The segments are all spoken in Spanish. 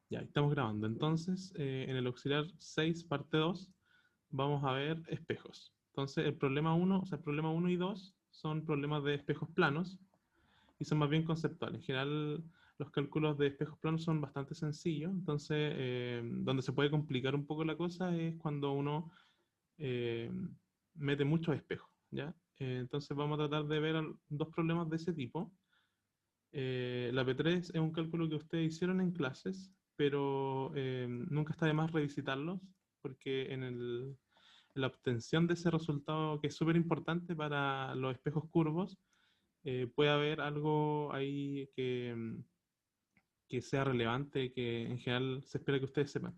Ya, estamos grabando. Entonces, en el auxiliar 6 parte 2 vamos a ver espejos. Entonces, el problema uno, o sea, el problema uno y 2 son problemas de espejos planos y son más bien conceptuales. En general, los cálculos de espejos planos son bastante sencillos. Entonces, donde se puede complicar un poco la cosa es cuando uno eh, mete muchos espejos, ¿ya? Entonces, vamos a tratar de ver dos problemas de ese tipo. La P3 es un cálculo que ustedes hicieron en clases, pero nunca está de más revisitarlos, porque en la obtención de ese resultado, que es súper importante para los espejos curvos, puede haber algo ahí que sea relevante, que en general se espera que ustedes sepan.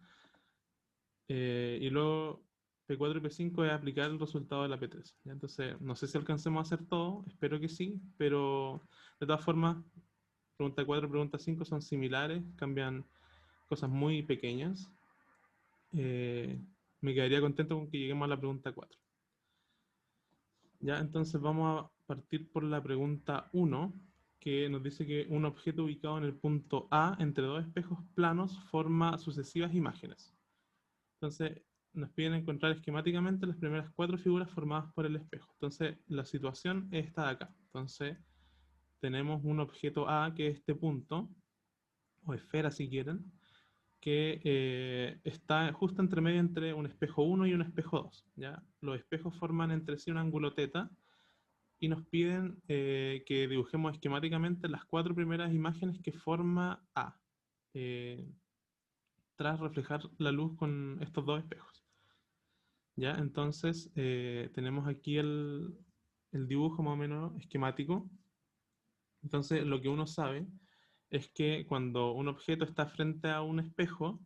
Y luego P4 y P5 es aplicar el resultado de la P3, ¿ya? Entonces, no sé si alcancemos a hacer todo, espero que sí, pero de todas formas, pregunta 4 y pregunta 5 son similares, cambian cosas muy pequeñas. Eh, Me quedaría contento con que lleguemos a la pregunta 4. Ya, entonces vamos a partir por la pregunta uno, que nos dice que un objeto ubicado en el punto A entre dos espejos planos forma sucesivas imágenes. Entonces nos piden encontrar esquemáticamente las primeras cuatro figuras formadas por el espejo. Entonces la situación es esta de acá. Entonces tenemos un objeto A, que es este punto, o esfera si quieren, que está justo entre medio entre un espejo uno y un espejo 2, ¿ya? Los espejos forman entre sí un ángulo teta y nos piden que dibujemos esquemáticamente las cuatro primeras imágenes que forma A, eh, tras reflejar la luz con estos dos espejos, ¿ya? Entonces tenemos aquí el dibujo más o menos esquemático. Entonces lo que uno sabe es que cuando un objeto está frente a un espejo,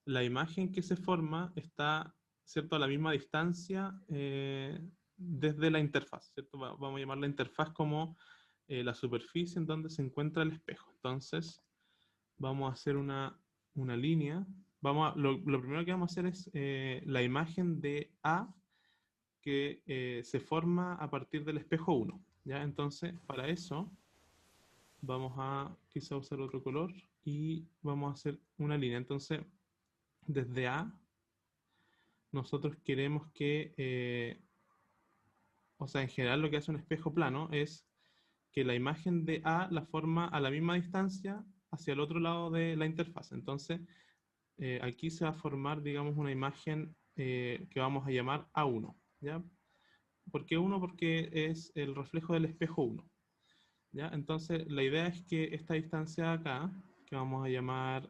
la imagen que se forma está, ¿cierto?, a la misma distancia desde la interfaz, ¿cierto? Vamos a llamar la interfaz como la superficie en donde se encuentra el espejo. Entonces, vamos a hacer una línea. Lo primero que vamos a hacer es la imagen de A que se forma a partir del espejo uno, ¿ya? Entonces, para eso, vamos a quizá usar otro color y vamos a hacer una línea. Entonces, desde A nosotros queremos que, o sea, en general lo que hace un espejo plano es que la imagen de A la forma a la misma distancia hacia el otro lado de la interfaz. Entonces, aquí se va a formar, digamos, una imagen que vamos a llamar A1, ¿ya? ¿Por qué 1? Porque es el reflejo del espejo 1, ¿ya? Entonces, la idea es que esta distancia acá, que vamos a llamar,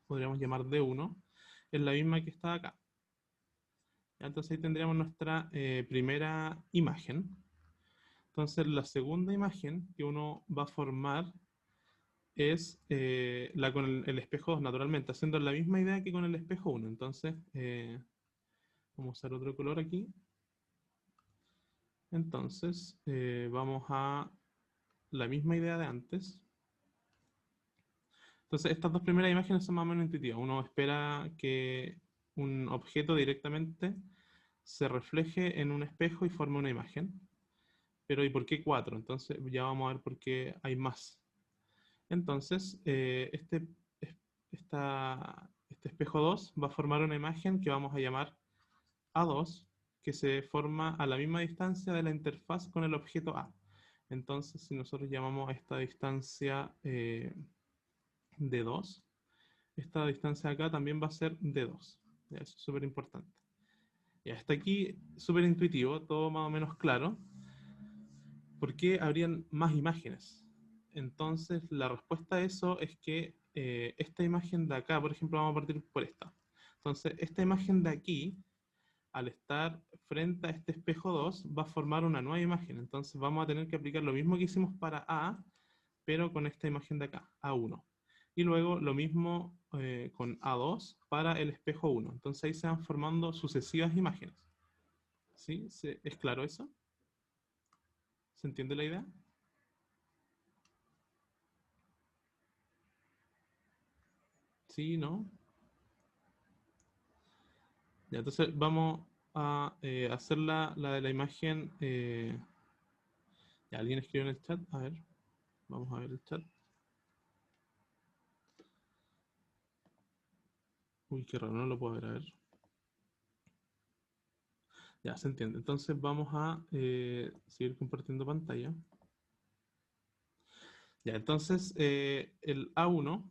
podríamos llamar D1, es la misma que está acá. Entonces ahí tendríamos nuestra primera imagen. Entonces la segunda imagen que uno va a formar es la con el espejo 2, naturalmente, haciendo la misma idea que con el espejo 1. Entonces vamos a usar otro color aquí. Entonces vamos a la misma idea de antes. Entonces estas dos primeras imágenes son más o menos intuitivas. Uno espera que un objeto directamente se refleje en un espejo y forme una imagen. Pero ¿y por qué 4? Entonces ya vamos a ver por qué hay más. Entonces, este espejo 2 va a formar una imagen que vamos a llamar A2, que se forma a la misma distancia de la interfaz con el objeto A. Entonces, si nosotros llamamos a esta distancia D2, esta distancia acá también va a ser D2. Ya, eso es súper importante. Ya, hasta aquí súper intuitivo, todo más o menos claro. ¿Por qué habrían más imágenes? Entonces, la respuesta a eso es que esta imagen de acá, por ejemplo, vamos a partir por esta. Entonces, esta imagen de aquí, al estar frente a este espejo 2, va a formar una nueva imagen. Entonces, vamos a tener que aplicar lo mismo que hicimos para A, pero con esta imagen de acá, A1. Y luego lo mismo con A2 para el espejo 1. Entonces, ahí se van formando sucesivas imágenes. ¿Sí? ¿Es claro eso? ¿Se entiende la idea? ¿Sí? ¿No? Ya, entonces vamos a hacer la de la imagen. Ya, alguien escribió en el chat. A ver, vamos a ver el chat. Uy, qué raro, no lo puedo ver, a ver. Ya, se entiende. Entonces vamos a seguir compartiendo pantalla. Ya, entonces el A1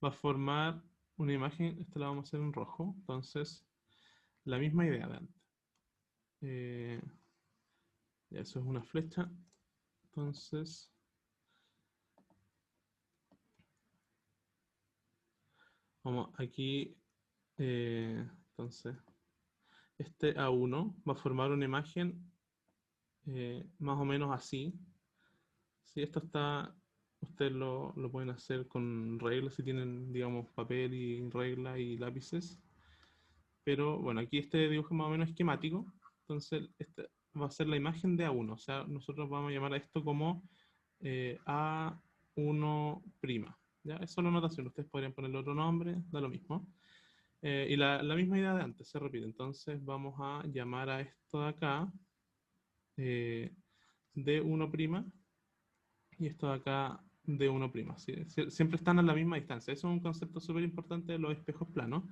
va a formar una imagen, esta la vamos a hacer en rojo, entonces la misma idea de antes. Eh, ya, eso es una flecha, entonces vamos aquí, entonces este A1 va a formar una imagen más o menos así. Si esto está, ustedes lo pueden hacer con reglas si tienen, digamos, papel y regla y lápices. Pero bueno, aquí este dibujo es más o menos esquemático. Entonces, esta va a ser la imagen de A1. O sea, nosotros vamos a llamar a esto como A1'. ¿Ya? Es solo notación. Ustedes podrían ponerle otro nombre, da lo mismo. Y la misma idea de antes se repite. Entonces, vamos a llamar a esto de acá D1'. Y esto de acá D1'. ¿Sí? Siempre están a la misma distancia. Eso es un concepto súper importante de los espejos planos,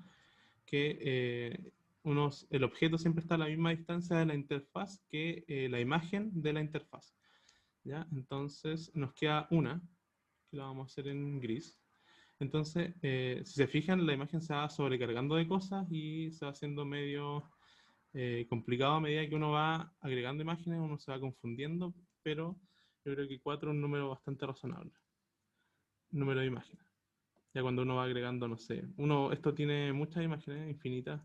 que el objeto siempre está a la misma distancia de la interfaz que la imagen de la interfaz. ¿Ya? Entonces nos queda una, que la vamos a hacer en gris. Entonces, si se fijan, la imagen se va sobrecargando de cosas y se va haciendo medio complicado a medida que uno va agregando imágenes, uno se va confundiendo, pero yo creo que 4 es un número bastante razonable. Número de imágenes. Ya cuando uno va agregando, no sé, esto tiene muchas imágenes, infinitas,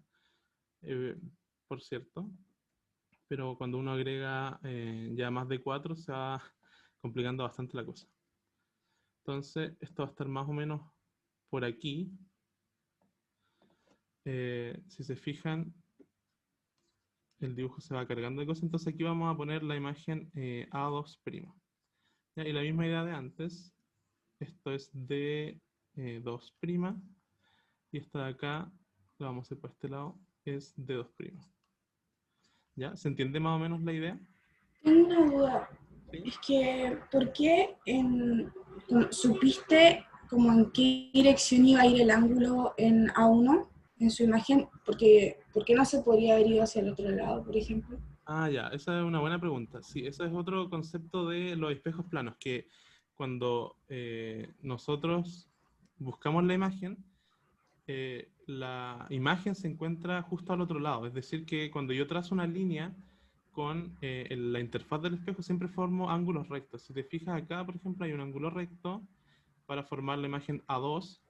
eh, por cierto, pero cuando uno agrega ya más de 4 se va complicando bastante la cosa. Entonces, esto va a estar más o menos por aquí. Si se fijan, el dibujo se va cargando de cosas, entonces aquí vamos a poner la imagen A2'. ¿Ya? Y la misma idea de antes, esto es D2', y esta de acá, la vamos a hacer por este lado, es D2'. ¿Ya? ¿Se entiende más o menos la idea? Tengo una duda. ¿Sí? Es que, ¿por qué supiste como en qué dirección iba a ir el ángulo en A1 en su imagen? Porque, ¿por qué no se podría haber ido hacia el otro lado, por ejemplo? Ah, ya, esa es una buena pregunta. Sí, ese es otro concepto de los espejos planos, que cuando nosotros buscamos la imagen se encuentra justo al otro lado. Es decir, que cuando yo trazo una línea con la interfaz del espejo, siempre formo ángulos rectos. Si te fijas acá, por ejemplo, hay un ángulo recto para formar la imagen A2.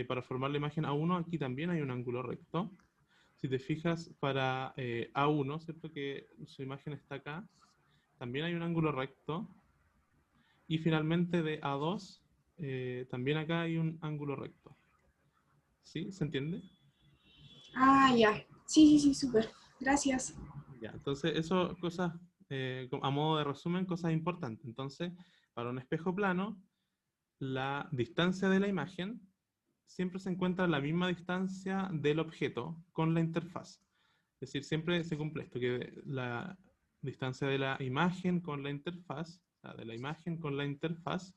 Para formar la imagen A1, aquí también hay un ángulo recto. Si te fijas para A1, ¿cierto? Que su imagen está acá, también hay un ángulo recto. Y finalmente de A2, también acá hay un ángulo recto. ¿Sí? ¿Se entiende? Ah, ya. Sí, sí, sí, súper. Gracias. Ya, entonces eso, cosas, a modo de resumen, cosas importantes. Entonces, para un espejo plano, la distancia de la imagen siempre se encuentra a la misma distancia del objeto con la interfaz. Es decir, siempre se cumple esto, que la distancia de la imagen con la interfaz, o sea, de la imagen con la interfaz,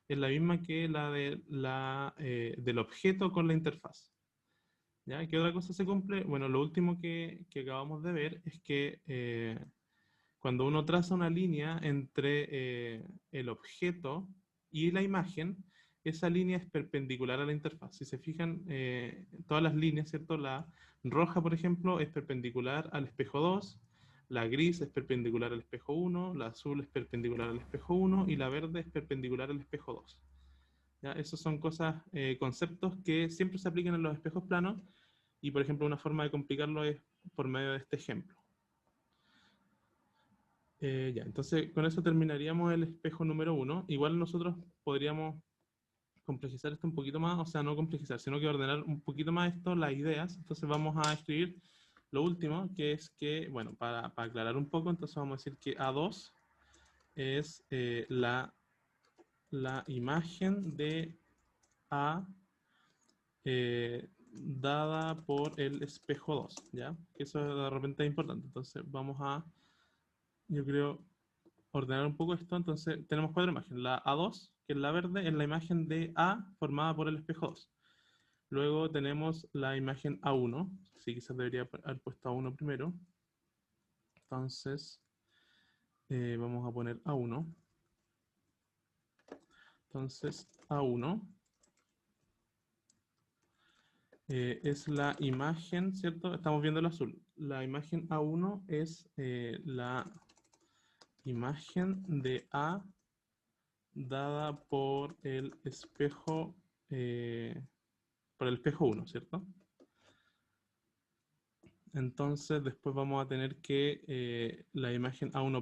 es la misma que del objeto con la interfaz. ¿Ya? ¿Qué otra cosa se cumple? Bueno, lo último que acabamos de ver es que cuando uno traza una línea entre el objeto y la imagen, esa línea es perpendicular a la interfaz. Si se fijan, todas las líneas, ¿cierto? La roja, por ejemplo, es perpendicular al espejo 2, la gris es perpendicular al espejo 1, la azul es perpendicular al espejo 1 y la verde es perpendicular al espejo 2. ¿Ya? Esos son cosas, conceptos que siempre se aplican en los espejos planos y, por ejemplo, una forma de complicarlo es por medio de este ejemplo. Ya, entonces con eso terminaríamos el espejo número 1. Igual nosotros podríamos complejizar esto un poquito más, o sea, no complejizar, sino que ordenar un poquito más esto, las ideas. Entonces vamos a escribir lo último, que es que, bueno, para aclarar un poco, entonces vamos a decir que A2 es la imagen de A dada por el espejo 2, ¿ya? Que eso de repente es importante. Entonces vamos a, yo creo, ordenar un poco esto. Entonces tenemos 4 imágenes. La A2, que es la verde, es la imagen de A formada por el espejo 2. Luego tenemos la imagen A1. Sí, quizás debería haber puesto A1 primero. Entonces, vamos a poner A1. Entonces, A1 es la imagen, ¿cierto? Estamos viendo el azul. La imagen A1 es la imagen de A dada por el espejo, por el espejo 1, ¿cierto? Entonces después vamos a tener que la imagen A1',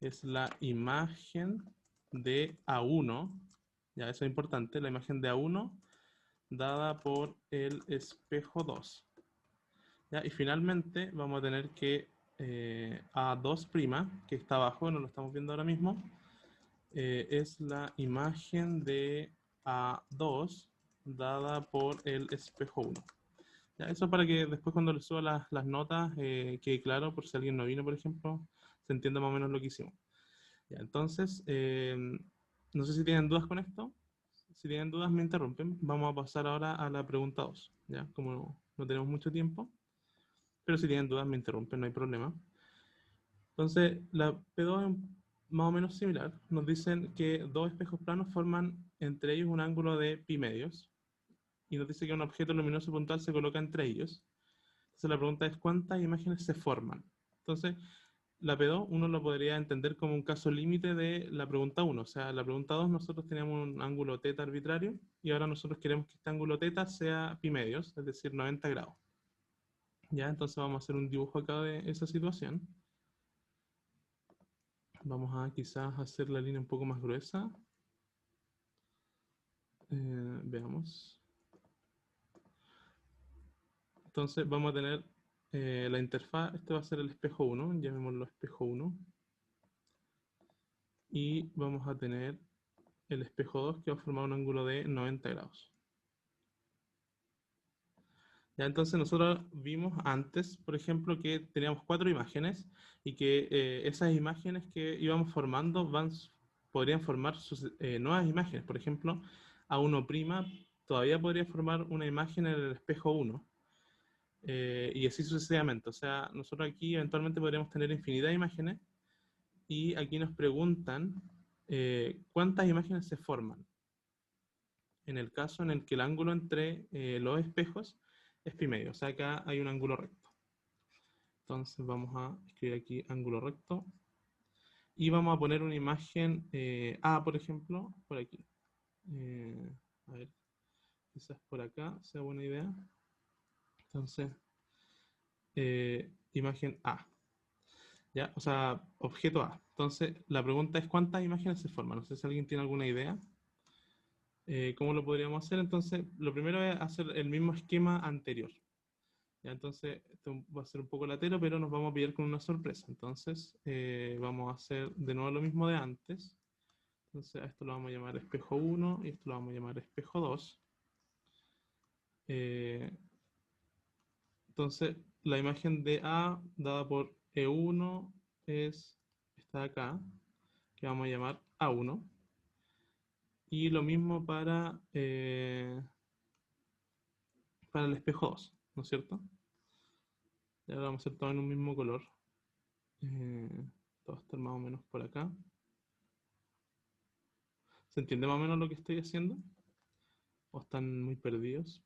es la imagen de A1, ya eso es importante, la imagen de A1 dada por el espejo 2. ¿Ya? Y finalmente vamos a tener que A2', que está abajo, no lo estamos viendo ahora mismo, es la imagen de A2 dada por el espejo 1. Ya, eso para que después cuando le suba las notas quede claro, por si alguien no vino, por ejemplo, se entienda más o menos lo que hicimos. Ya, entonces, no sé si tienen dudas con esto. Si tienen dudas, me interrumpen. Vamos a pasar ahora a la pregunta 2, ¿ya? Como no tenemos mucho tiempo. Pero si tienen dudas, me interrumpen, no hay problema. Entonces, la P2 es más o menos similar. Nos dicen que dos espejos planos forman entre ellos un ángulo de pi medios. Y nos dice que un objeto luminoso puntual se coloca entre ellos. Entonces, la pregunta es, ¿cuántas imágenes se forman? Entonces, la P2 uno lo podría entender como un caso límite de la pregunta 1. O sea, la pregunta 2 nosotros teníamos un ángulo θ arbitrario y ahora nosotros queremos que este ángulo θ sea pi medios, es decir, 90 grados. Ya, entonces vamos a hacer un dibujo acá de esa situación. Vamos a quizás hacer la línea un poco más gruesa. Veamos. Entonces vamos a tener la interfaz, este va a ser el espejo 1, llamémoslo espejo 1. Y vamos a tener el espejo 2 que va a formar un ángulo de 90 grados. Ya, entonces nosotros vimos antes, por ejemplo, que teníamos 4 imágenes y que esas imágenes que íbamos formando podrían formar sus nuevas imágenes. Por ejemplo, A1' todavía podría formar una imagen en el espejo 1 y así sucesivamente. O sea, nosotros aquí eventualmente podríamos tener infinidad de imágenes y aquí nos preguntan cuántas imágenes se forman en el caso en el que el ángulo entre los espejos es pi medio, o sea, acá hay un ángulo recto. Entonces vamos a escribir aquí ángulo recto y vamos a poner una imagen A, por ejemplo, por aquí. A ver, quizás por acá sea buena idea. Entonces, imagen A. ¿Ya? O sea, objeto A. Entonces, la pregunta es ¿cuántas imágenes se forman? No sé si alguien tiene alguna idea. ¿Cómo lo podríamos hacer? Entonces, lo primero es hacer el mismo esquema anterior. ¿Ya? Entonces, esto va a ser un poco latero, pero nos vamos a pillar con una sorpresa. Entonces, vamos a hacer de nuevo lo mismo de antes. Entonces, a esto lo vamos a llamar espejo 1 y esto lo vamos a llamar espejo 2. Entonces, la imagen de A dada por E1 es esta de acá, que vamos a llamar A1. Y lo mismo para el espejo 2, ¿no es cierto? Y ahora vamos a hacer todo en un mismo color. Todo va a estar más o menos por acá. ¿Se entiende más o menos lo que estoy haciendo? ¿O están muy perdidas?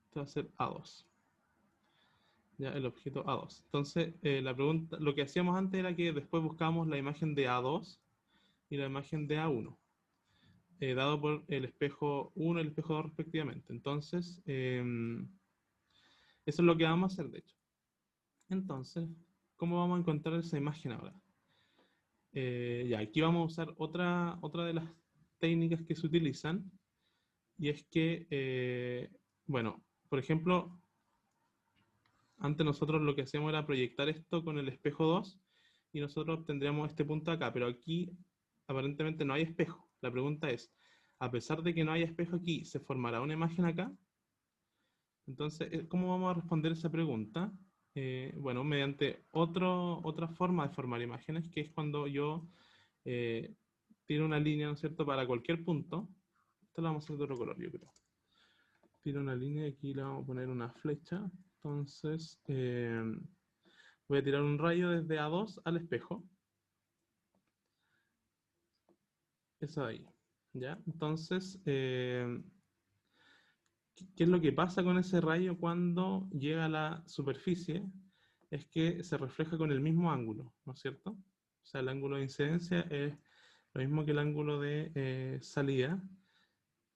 Esto va a ser A2. Ya, el objeto A2. Entonces, la pregunta, lo que hacíamos antes era que después buscábamos la imagen de A2 y la imagen de A1, dado por el espejo 1 y el espejo 2 respectivamente. Entonces, eso es lo que vamos a hacer, de hecho. Entonces, ¿cómo vamos a encontrar esa imagen ahora? Ya, aquí vamos a usar otra de las técnicas que se utilizan, y es que, bueno, por ejemplo, antes nosotros lo que hacíamos era proyectar esto con el espejo 2 y nosotros obtendríamos este punto acá, pero aquí aparentemente no hay espejo. La pregunta es, a pesar de que no haya espejo aquí, ¿se formará una imagen acá? Entonces, ¿cómo vamos a responder esa pregunta? Bueno, mediante otra forma de formar imágenes, que es cuando yo tiro una línea, ¿no es cierto?, para cualquier punto, Esta la vamos a hacer de otro color, yo creo. Tiro una línea y aquí le vamos a poner una flecha. Entonces, voy a tirar un rayo desde A2 al espejo. Eso de ahí. ¿Ya? Entonces, ¿qué es lo que pasa con ese rayo cuando llega a la superficie? Es que se refleja con el mismo ángulo, ¿no es cierto? O sea, el ángulo de incidencia es lo mismo que el ángulo de salida.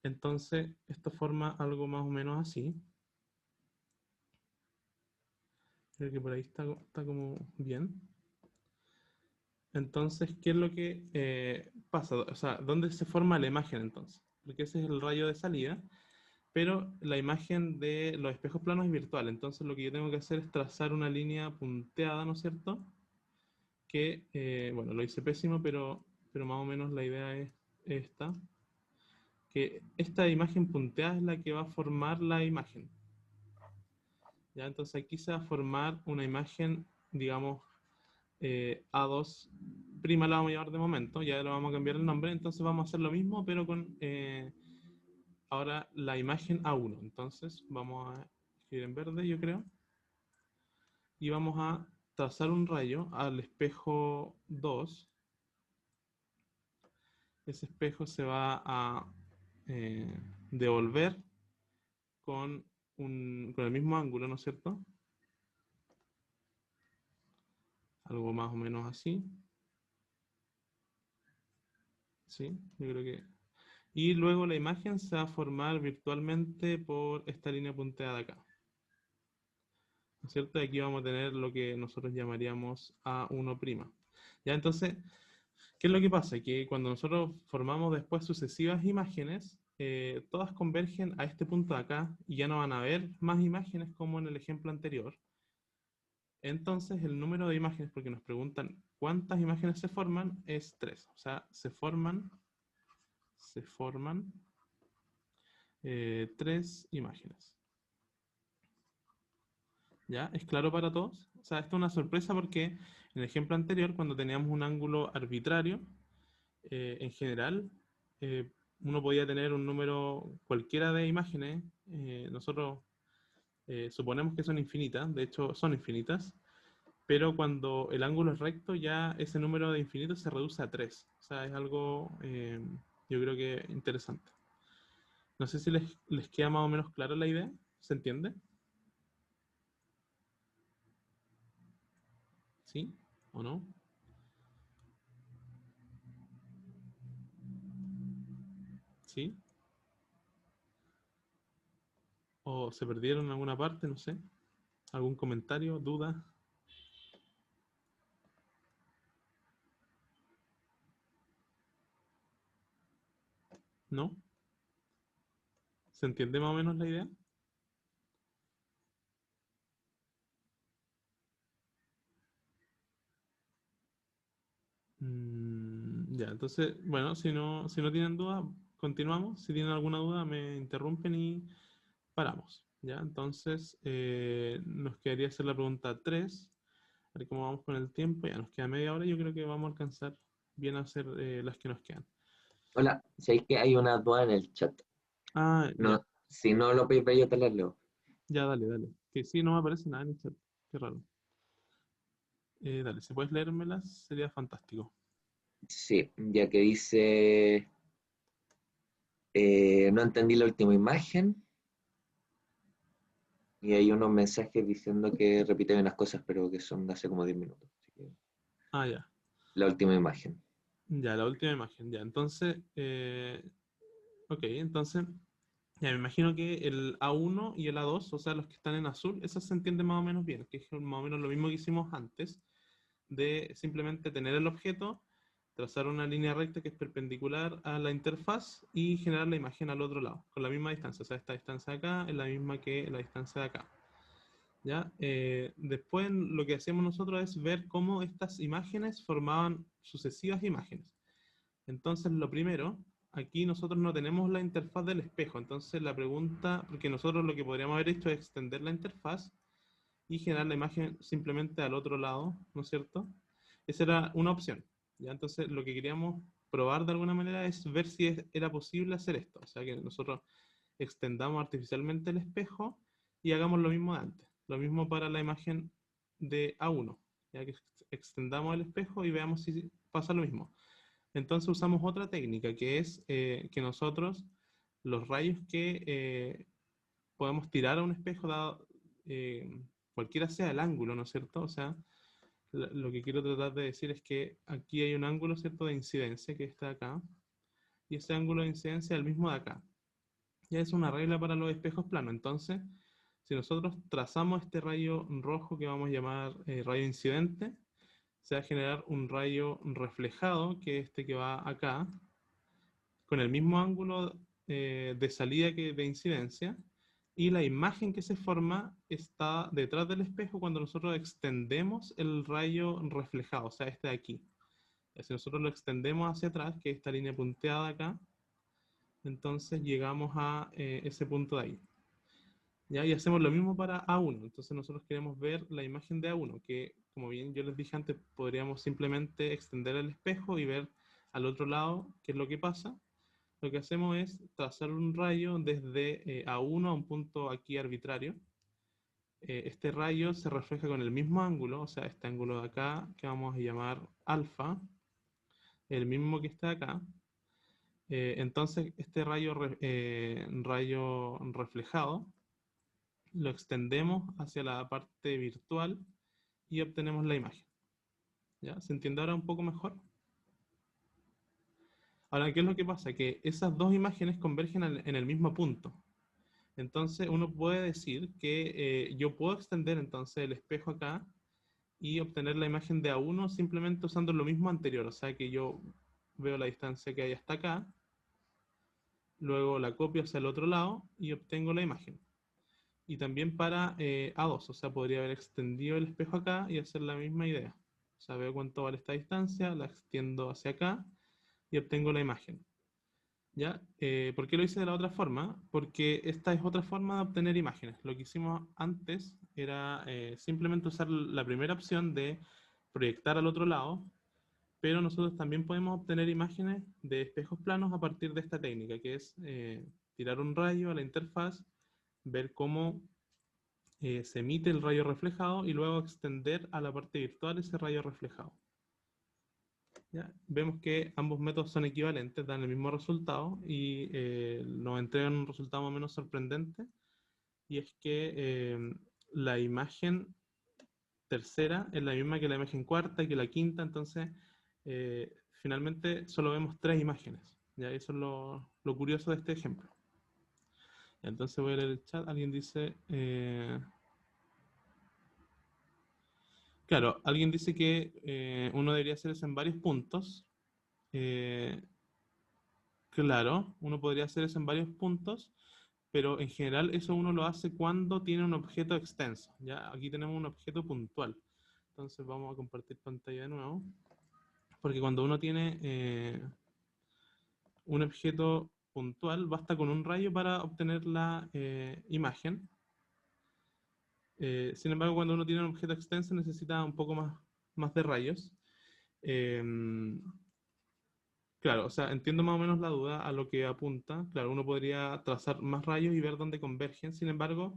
Entonces, esto forma algo más o menos así. Creo que por ahí está como bien. Entonces, ¿qué es lo que pasa? O sea, ¿dónde se forma la imagen entonces? Porque ese es el rayo de salida, pero la imagen de los espejos planos es virtual. Entonces, lo que yo tengo que hacer es trazar una línea punteada, ¿no es cierto? Que, bueno, lo hice pésimo, pero más o menos la idea es esta. Que esta imagen punteada es la que va a formar la imagen. ¿Ya? Entonces, aquí se va a formar una imagen, digamos, A2 prima la vamos a llamar de momento, ya le vamos a cambiar el nombre, entonces vamos a hacer lo mismo, pero con ahora la imagen A1. Entonces vamos a escribir en verde, yo creo, y vamos a trazar un rayo al espejo 2. Ese espejo se va a devolver con el mismo ángulo, ¿no es cierto? Algo más o menos así. Sí, yo creo que... Y luego la imagen se va a formar virtualmente por esta línea punteada de acá. ¿No es cierto? Y aquí vamos a tener lo que nosotros llamaríamos A1'. Ya, entonces, ¿qué es lo que pasa? Que cuando nosotros formamos después sucesivas imágenes, todas convergen a este punto de acá y ya no van a haber más imágenes como en el ejemplo anterior. Entonces, el número de imágenes, porque nos preguntan cuántas imágenes se forman, es 3. O sea, se forman 3 imágenes. ¿Ya? ¿Es claro para todos? O sea, esto es una sorpresa porque en el ejemplo anterior, cuando teníamos un ángulo arbitrario, en general, uno podía tener un número cualquiera de imágenes. Nosotros suponemos que son infinitas, de hecho son infinitas, pero cuando el ángulo es recto, ya ese número de infinitos se reduce a 3. O sea, es algo, yo creo que interesante. No sé si les queda más o menos clara la idea. ¿Se entiende? ¿Sí o no? ¿Sí? ¿O se perdieron en alguna parte? No sé. ¿Algún comentario? ¿Duda? ¿No? ¿Se entiende más o menos la idea? Ya, entonces, bueno, si no tienen duda, continuamos. Si tienen alguna duda, me interrumpen y paramos. ¿Ya? Entonces, nos quedaría hacer la pregunta 3. A ver cómo vamos con el tiempo. Ya nos queda media hora. Yo creo que vamos a alcanzar bien a hacer las que nos quedan. Hola, ¿sabéis que hay una duda en el chat? Ah, ya. No, si no lo podéis ver, yo te la leo. Ya, dale, dale. Que sí, no me aparece nada en el chat. Qué raro. Dale, si puedes leérmelas, sería fantástico. Sí, ya que dice, no entendí la última imagen, y hay unos mensajes diciendo que repiten unas cosas, pero que son de hace como 10 minutos. Así que, Ah, ya. la última imagen. Ya, la última imagen. Ya, entonces, ok, entonces, ya me imagino que el A1 y el A2, o sea, los que están en azul, eso se entiende más o menos bien, que es más o menos lo mismo que hicimos antes, de simplemente tener el objeto, trazar una línea recta que es perpendicular a la interfaz y generar la imagen al otro lado, con la misma distancia. O sea, esta distancia de acá es la misma que la distancia de acá. ¿Ya? Después lo que hacíamos nosotros es ver cómo estas imágenes formaban sucesivas imágenes. Entonces, lo primero, aquí nosotros no tenemos la interfaz del espejo. Entonces, la pregunta, porque nosotros lo que podríamos haber hecho es extender la interfaz y generar la imagen simplemente al otro lado, ¿no es cierto? Esa era una opción. ¿Ya? Entonces, lo que queríamos probar de alguna manera es ver si era posible hacer esto. O sea, que nosotros extendamos artificialmente el espejo y hagamos lo mismo de antes. Lo mismo para la imagen de A1. Ya que extendamos el espejo y veamos si pasa lo mismo. Entonces usamos otra técnica, que es que nosotros los rayos que podemos tirar a un espejo, dado, cualquiera sea el ángulo, ¿no es cierto? O sea, lo que quiero tratar de decir es que aquí hay un ángulo, ¿cierto?, de incidencia que está acá, y ese ángulo de incidencia es el mismo de acá. Ya es una regla para los espejos planos. Entonces, si nosotros trazamos este rayo rojo que vamos a llamar rayo incidente, se va a generar un rayo reflejado, que es este que va acá, con el mismo ángulo de salida que de incidencia, y la imagen que se forma está detrás del espejo cuando nosotros extendemos el rayo reflejado, o sea, este de aquí. Si nosotros lo extendemos hacia atrás, que es esta línea punteada acá, entonces llegamos a ese punto de ahí. ¿Ya? Y hacemos lo mismo para A1. Entonces nosotros queremos ver la imagen de A1, que como bien yo les dije antes, podríamos simplemente extender el espejo y ver al otro lado qué es lo que pasa. Lo que hacemos es trazar un rayo desde A1 a un punto aquí arbitrario. Este rayo se refleja con el mismo ángulo, o sea, este ángulo de acá, que vamos a llamar alfa, el mismo que está acá. Entonces, este rayo reflejado lo extendemos hacia la parte virtual y obtenemos la imagen. ¿Ya? ¿Se entiende ahora un poco mejor? Ahora, ¿qué es lo que pasa? Que esas dos imágenes convergen en el mismo punto. Entonces, uno puede decir que yo puedo extender entonces el espejo acá y obtener la imagen de A1 simplemente usando lo mismo anterior. O sea que yo veo la distancia que hay hasta acá, luego la copio hacia el otro lado y obtengo la imagen. Y también para A2, o sea, podría haber extendido el espejo acá y hacer la misma idea. O sea, veo cuánto vale esta distancia, la extiendo hacia acá y obtengo la imagen. ¿Ya? ¿Por qué lo hice de la otra forma? Porque esta es otra forma de obtener imágenes. Lo que hicimos antes era simplemente usar la primera opción de proyectar al otro lado, pero nosotros también podemos obtener imágenes de espejos planos a partir de esta técnica, que es tirar un rayo a la interfaz, ver cómo se emite el rayo reflejado y luego extender a la parte virtual ese rayo reflejado. ¿Ya? Vemos que ambos métodos son equivalentes, dan el mismo resultado y nos entregan un resultado más o menos sorprendente, y es que la imagen tercera es la misma que la imagen cuarta y que la quinta, entonces finalmente solo vemos tres imágenes. ¿Ya? Eso es lo curioso de este ejemplo. Entonces voy a leer el chat. Alguien dice... claro, alguien dice que uno debería hacer eso en varios puntos. Eh, claro, uno podría hacer eso en varios puntos, pero en general eso uno lo hace cuando tiene un objeto extenso. ¿Ya? Aquí tenemos un objeto puntual. Entonces vamos a compartir pantalla de nuevo. Porque cuando uno tiene un objeto puntual, basta con un rayo para obtener la imagen. Sin embargo, cuando uno tiene un objeto extenso necesita un poco más de rayos. Claro, o sea, entiendo más o menos la duda a lo que apunta. Claro, uno podría trazar más rayos y ver dónde convergen. Sin embargo,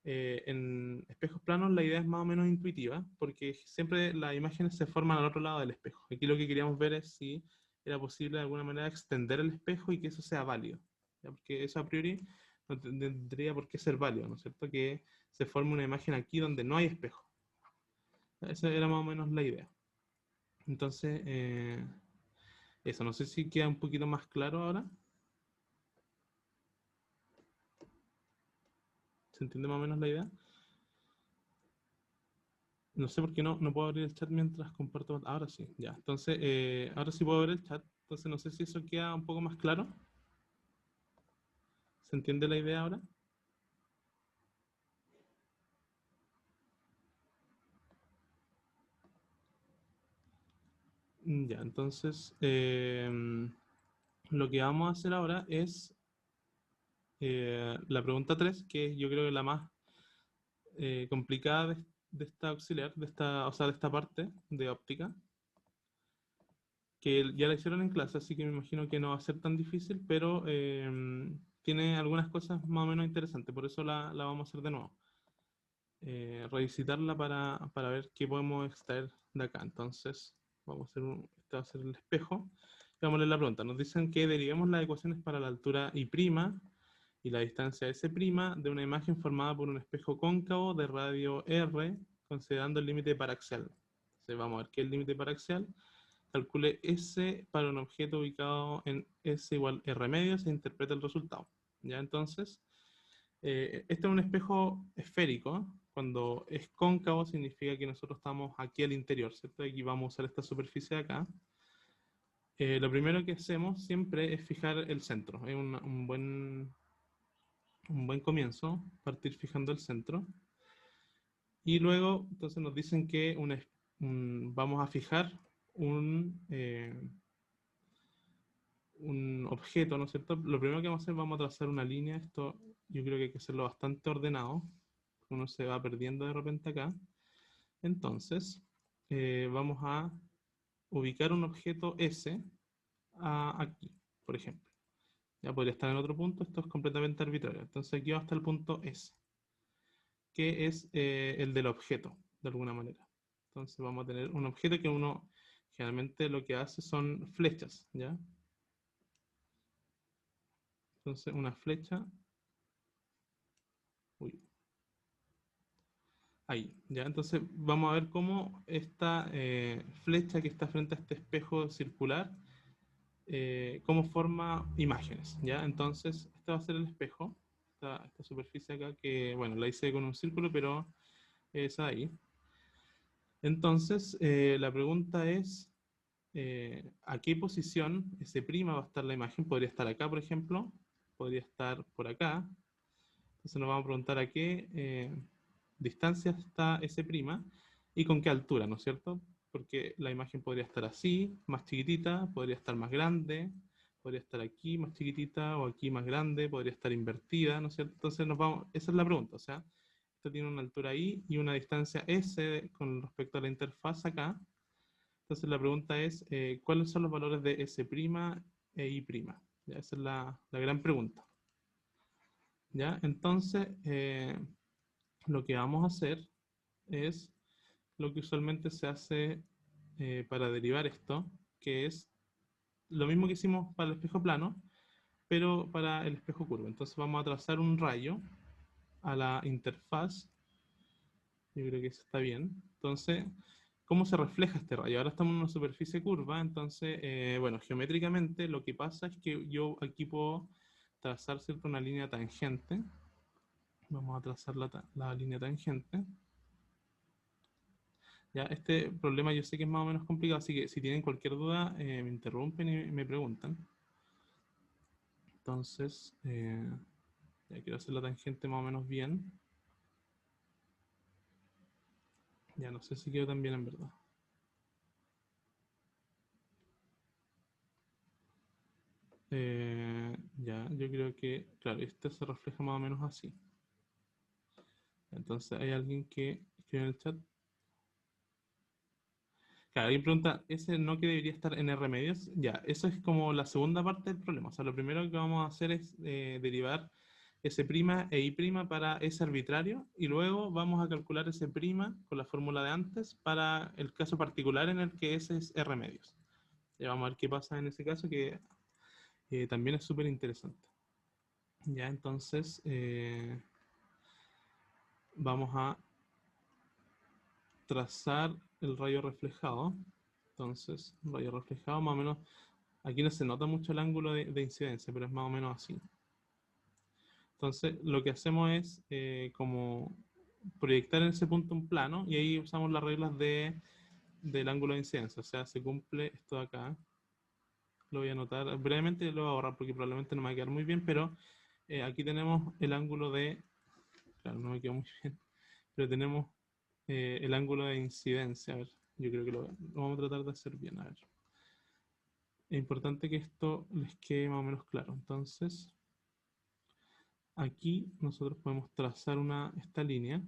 en espejos planos la idea es más o menos intuitiva, porque siempre las imágenes se forman al otro lado del espejo. Aquí lo que queríamos ver es si era posible de alguna manera extender el espejo y que eso sea válido. ¿Ya? Porque eso a priori no tendría por qué ser válido, ¿no es cierto? Que se forme una imagen aquí donde no hay espejo. Esa era más o menos la idea. Entonces, eso, no sé si queda un poquito más claro ahora. ¿Se entiende más o menos la idea? No sé por qué no puedo abrir el chat mientras comparto. Ahora sí, ya. Entonces, ahora sí puedo ver el chat. Entonces, no sé si eso queda un poco más claro. ¿Se entiende la idea ahora? Ya, entonces, lo que vamos a hacer ahora es la pregunta 3, que yo creo que es la más complicada de esta auxiliar, o sea, de esta parte de óptica. que ya la hicieron en clase, así que me imagino que no va a ser tan difícil, pero tiene algunas cosas más o menos interesantes, por eso la vamos a hacer de nuevo. Revisitarla para ver qué podemos extraer de acá. Entonces, vamos a hacer este va a ser el espejo. Y vamos a leer la pregunta. Nos dicen que derivemos las ecuaciones para la altura y' y la distancia S' de una imagen formada por un espejo cóncavo de radio R, considerando el límite paraxial. Entonces, vamos a ver qué es el límite paraxial. Calcule S para un objeto ubicado en S igual R medios e interpreta el resultado. ¿Ya? Entonces, este es un espejo esférico. Cuando es cóncavo significa que nosotros estamos aquí al interior, ¿cierto? Aquí vamos a usar esta superficie de acá. Lo primero que hacemos siempre es fijar el centro. Es un buen comienzo, partir fijando el centro. Y luego, entonces nos dicen que vamos a fijar un objeto, ¿no es cierto? Lo primero que vamos a hacer, vamos a trazar una línea. Esto yo creo que hay que hacerlo bastante ordenado. Uno se va perdiendo de repente acá. Entonces, vamos a ubicar un objeto S aquí, por ejemplo. Ya podría estar en otro punto, esto es completamente arbitrario. Entonces aquí va hasta el punto S, que es el del objeto, de alguna manera. Entonces vamos a tener un objeto que uno generalmente lo que hace son flechas, ¿ya? Entonces una flecha, uy, ahí, ¿ya? Entonces vamos a ver cómo esta flecha que está frente a este espejo circular, cómo forma imágenes, ¿ya? Entonces este va a ser el espejo, esta superficie acá que, bueno, la hice con un círculo, pero es ahí. Entonces la pregunta es, ¿a qué posición S' va a estar la imagen? Podría estar acá, por ejemplo, podría estar por acá. Entonces nos vamos a preguntar a qué distancia está S' y con qué altura, ¿no es cierto? Porque la imagen podría estar así, más chiquitita, podría estar más grande, podría estar aquí más chiquitita o aquí más grande, podría estar invertida, ¿no es cierto? Entonces esa es la pregunta, o sea, esto tiene una altura I y una distancia S con respecto a la interfaz acá. Entonces la pregunta es, ¿cuáles son los valores de S' e I'? ¿Ya? Esa es la gran pregunta. ¿Ya? Entonces, lo que vamos a hacer es lo que usualmente se hace para derivar esto, que es lo mismo que hicimos para el espejo plano, pero para el espejo curvo. Entonces vamos a trazar un rayo a la interfaz. Yo creo que eso está bien. Entonces, ¿cómo se refleja este rayo? Ahora estamos en una superficie curva, entonces, bueno, geométricamente lo que pasa es que yo aquí puedo trazar, ¿cierto?, una línea tangente. Vamos a trazar la línea tangente. Ya, este problema yo sé que es más o menos complicado, así que si tienen cualquier duda, me interrumpen y me preguntan. Entonces, ya quiero hacer la tangente más o menos bien. Ya no sé si quedó tan bien en verdad. Ya, yo creo que, claro, este se refleja más o menos así. Entonces, hay alguien que escribe en el chat. Claro, alguien pregunta, ¿ese no que debería estar en R medios? Ya, eso es como la segunda parte del problema. O sea, lo primero que vamos a hacer es derivar S' e I' para S arbitrario y luego vamos a calcular S' con la fórmula de antes para el caso particular en el que S es R medios. Ya vamos a ver qué pasa en ese caso que también es súper interesante. Ya, entonces vamos a trazar el rayo reflejado. Entonces, rayo reflejado más o menos, aquí no se nota mucho el ángulo de incidencia, pero es más o menos así. Entonces, lo que hacemos es como proyectar en ese punto un plano y ahí usamos las reglas del ángulo de incidencia. O sea, se cumple esto de acá. Lo voy a anotar brevemente y lo voy a borrar porque probablemente no me va a quedar muy bien, pero aquí tenemos el ángulo de... Claro, no me quedó muy bien, pero tenemos el ángulo de incidencia. A ver, yo creo que lo vamos a tratar de hacer bien. A ver. Es importante que esto les quede más o menos claro. Entonces, aquí nosotros podemos trazar esta línea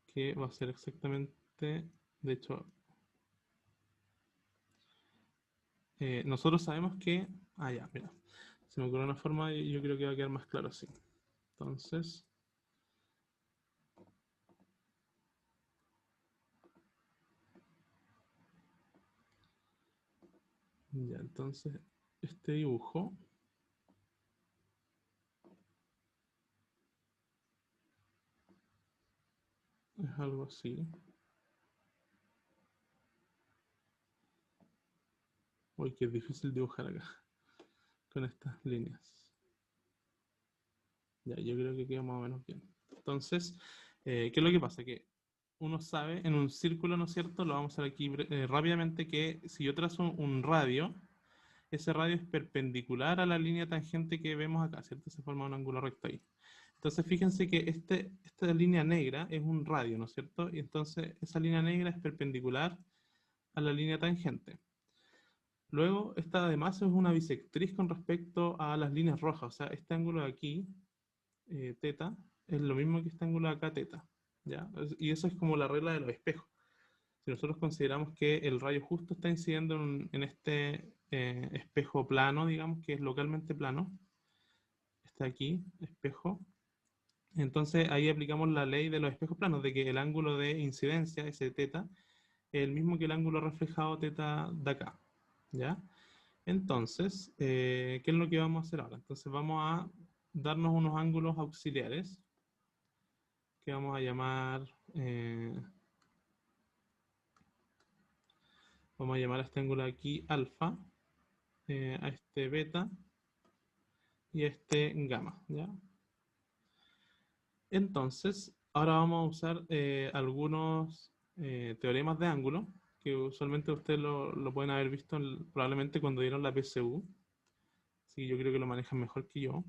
que va a ser exactamente, de hecho, nosotros sabemos que... Ah, ya, mira. Se me ocurrió una forma y yo creo que va a quedar más claro así. Entonces... Ya, entonces, este dibujo... es algo así. Uy, que es difícil dibujar acá con estas líneas. Ya, yo creo que queda más o menos bien. Entonces, ¿qué es lo que pasa? Que uno sabe en un círculo, ¿no es cierto? Lo vamos a hacer aquí rápidamente, que si yo trazo un radio, ese radio es perpendicular a la línea tangente que vemos acá, ¿cierto? Se forma un ángulo recto ahí. Entonces, fíjense que esta línea negra es un radio, ¿no es cierto? Y entonces esa línea negra es perpendicular a la línea tangente. Luego, esta además es una bisectriz con respecto a las líneas rojas. O sea, este ángulo de aquí, teta, es lo mismo que este ángulo de acá, teta. ¿Ya? Y eso es como la regla de los espejos. Si nosotros consideramos que el rayo justo está incidiendo en este espejo plano, digamos, que es localmente plano, está aquí, espejo, entonces ahí aplicamos la ley de los espejos planos, de que el ángulo de incidencia, ese teta, es el mismo que el ángulo reflejado teta de acá. ¿Ya? Entonces, ¿qué es lo que vamos a hacer ahora? Entonces vamos a darnos unos ángulos auxiliares que vamos a llamar, a este ángulo de aquí alfa, a este beta y a este gamma, ¿ya? Entonces, ahora vamos a usar algunos teoremas de ángulo que usualmente ustedes lo pueden haber visto probablemente cuando dieron la PSU. Sí, yo creo que lo manejan mejor que yo.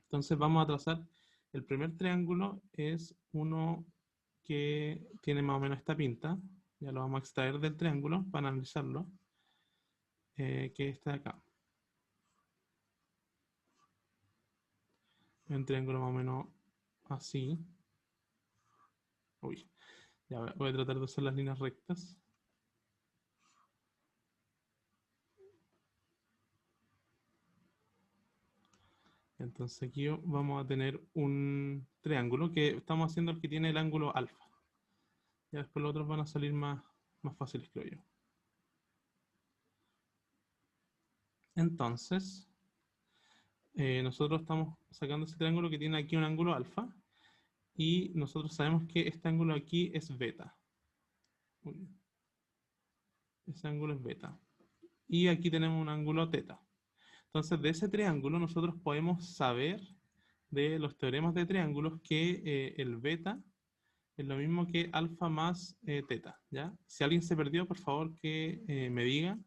Entonces vamos a trazar, el primer triángulo es uno que tiene más o menos esta pinta, ya lo vamos a extraer del triángulo para analizarlo, que es este de acá. Un triángulo más o menos así. Uy, ya voy a tratar de hacer las líneas rectas. Entonces aquí vamos a tener un triángulo que estamos haciendo el que tiene el ángulo alfa. Ya después los otros van a salir más fáciles, creo yo. Entonces, nosotros estamos sacando ese triángulo que tiene aquí un ángulo alfa. Y nosotros sabemos que este ángulo aquí es beta. Uy, ese ángulo es beta. Y aquí tenemos un ángulo teta. Entonces, de ese triángulo nosotros podemos saber de los teoremas de triángulos que el beta es lo mismo que alfa más teta, ¿ya? Si alguien se perdió, por favor que me diga.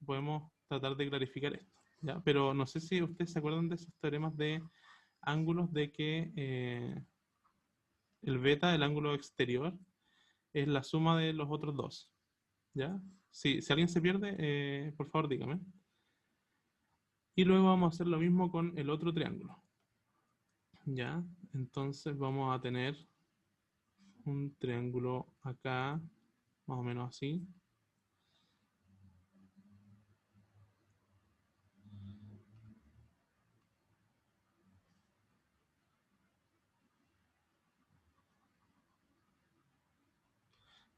Podemos tratar de clarificar esto, ¿ya? Pero no sé si ustedes se acuerdan de esos teoremas de ángulos de que el beta, el ángulo exterior, es la suma de los otros dos, ¿ya? Si alguien se pierde, por favor dígame. Y luego vamos a hacer lo mismo con el otro triángulo, ¿ya? Entonces vamos a tener un triángulo acá, más o menos así.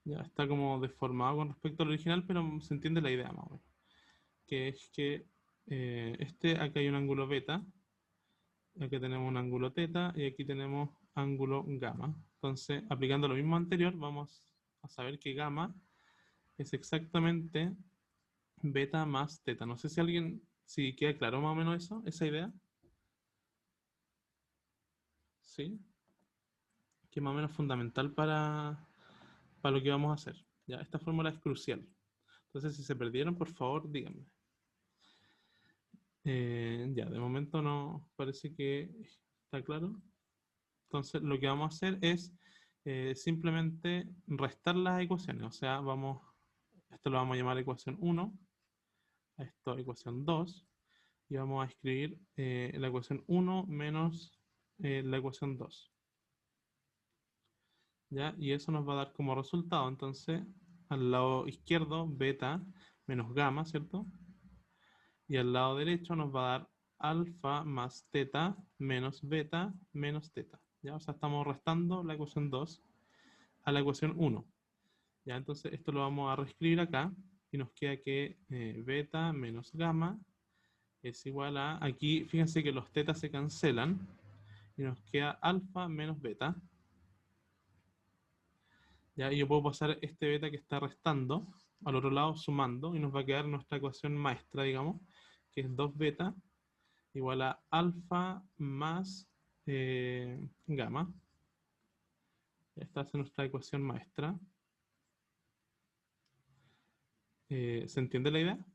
Ya está como deformado con respecto al original, pero se entiende la idea más o menos. Que es que acá hay un ángulo beta, aquí tenemos un ángulo teta y aquí tenemos ángulo gamma. Entonces, aplicando lo mismo anterior, vamos a saber que gamma es exactamente beta más teta. No sé si queda claro más o menos eso, esa idea. ¿Sí? Que es más o menos fundamental para lo que vamos a hacer. Ya, esta fórmula es crucial. Entonces, si se perdieron, por favor, díganme. Ya, de momento no parece que está claro. Entonces, lo que vamos a hacer es simplemente restar las ecuaciones. O sea, esto lo vamos a llamar ecuación 1, a esto ecuación 2, y vamos a escribir la ecuación 1 menos la ecuación 2. ¿Ya? Y eso nos va a dar como resultado, entonces, al lado izquierdo, beta menos gamma, ¿cierto? Y al lado derecho nos va a dar alfa más teta menos beta menos teta. ¿Ya? O sea, estamos restando la ecuación 2 a la ecuación 1. ¿Ya? Entonces esto lo vamos a reescribir acá y nos queda que beta menos gamma es igual a, aquí fíjense que los tetas se cancelan y nos queda alfa menos beta. ¿Ya? Y yo puedo pasar este beta que está restando al otro lado sumando y nos va a quedar nuestra ecuación maestra, digamos, que es 2 beta igual a alfa más gamma. Esta es nuestra ecuación maestra. ¿Se entiende la idea?